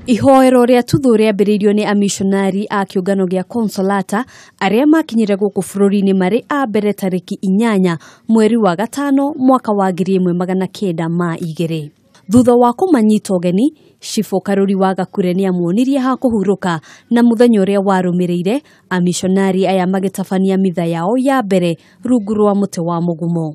Ihoero ria tuthu riambiriirio ni amishonari a kiungano gia Consolata aria makinyire guku bururi-ini mari a mbere tariki 8 mweri wa gatano mwaka wa 1902. Thutha wa kumanyita ugeni, Shifo Karuri wa Gakure ni amuonirie ha kuhuruka na muthenya uria warumirire amishonari aya magitabania mitha yao ya mbere rungu rwa muti wa mugumo.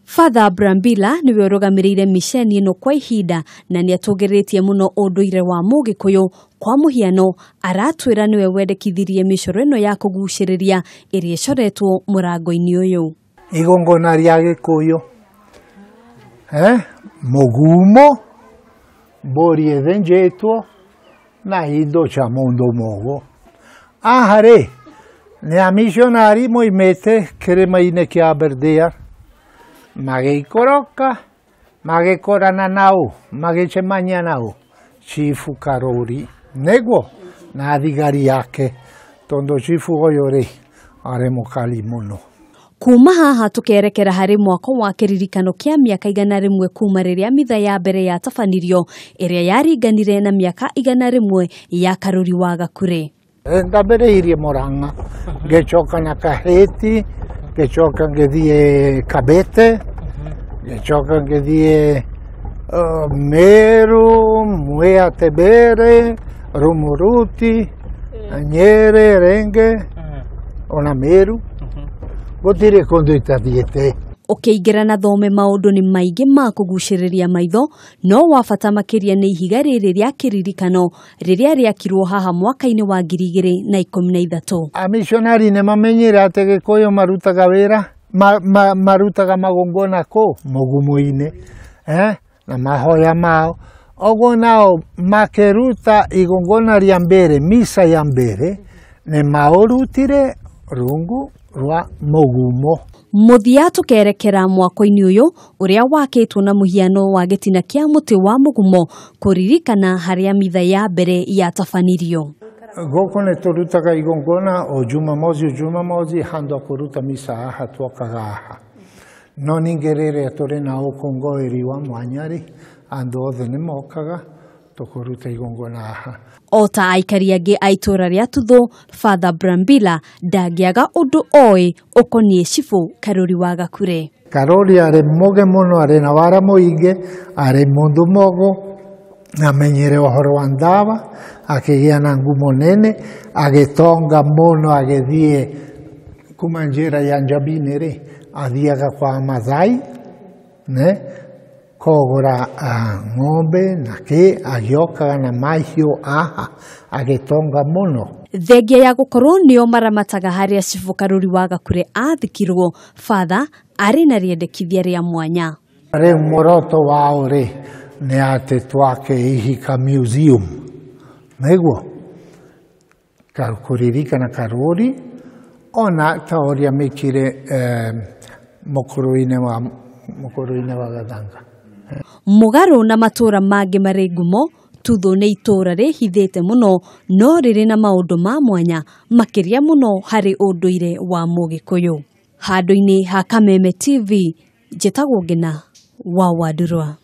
Father Brambila niwe urugamirire misheni ino kwa ihinda na ni atugiritie muno unduire wa Mugikuyu. Kwa muhiano aratwira niwe wendekithirie micoro ino ya kuguciriria iria icoretwo murango-ini uyu. Igongona ria Gikuyu mugumo mbori ethenjetwo na indo cia mundu mogo. Ahari ni amishonari moimete kirima-ini kia Aberdare magikoroka magikorana nao magicemania nao Chifu Karuri neguo na thigari yake tondu chifu uyu ri ari mukali muno. Kuma haha tukerekera hari mwaka wa kiririkano kia miaka 100 kuma riria mitha ya mbere ya tabanirio iria yaringanire na miaka 100 ya Karuri wa Gakure. Ndambiriirie Murang'a ngicoka na Kaheti, ngicoka ngithie Kabete, ngicoka ngithie Meru, Mwea Tebere, Rumuruti, Nyeri, Renge, ona Meru. Gutire kundu itathiete. Ukiingira na thome maundu ni maingi ma kuguciriria maitho, no wabata makiria ni ihiga riri ria kiririkano riria riakirwo haha mwaka-ini wa 2013. Amishonari ne mamenyire ati Gikuyu marutaga wira marutaga magongona ku mugumo-ini na mahoya mao. Oguo nao makiruta igongona ria mbere, misa ya mbere ne maurutire rungu rwa mugumo. Muthia tukerekera mwako-ini uyu uria wakitwo na muhiano wa gitina kia muti wa mugumo kuririkana haria mitha ya mbere ya tabanirio. Guku ni turutaga igongona o Jumamosi hando kuruta misa aha twokaga aha. No ninge rĩrĩa tũrĩ na ũkũngũĩri wa mwanyari andũ othe nĩ mokaga tukuruta igongona aha. Ota aikari angi a itura ria Tuthu, Father Brambila ndangiaga undu oi ukonie Chifu Karuri wa Gakure. Karuri ari muge muno, ari na wara muingi, ari mundu mogo, amenyere uhoro wa ndawa, akigia na ngumo nene, agitonga muno, agithie kuma njira ya Njabini ri, athiaga kwa Maathai, kogora ng'ombe nake agiokaga na mahiũ aha agitonga muno. Thengia ya gukorwo nio maramataga haria Chifu Karuri wa Gakure athikirwo, Father ari na riendekithia ria mwanya. Riu muoroto wao ri ni ati twake ihika museum niguo kuririkana Karuri ona ta uria mekire mukuru-ini wa Gathanga. Mugaru na matura mangi mari ngumo, Tuthu ni itura rihithite muno no riri na maundu ma mwanya makiria muno hari unduire wa Mugikuyu. Handu-ini ha Kameme TV, njitagwo Ngina wa Wadurwa.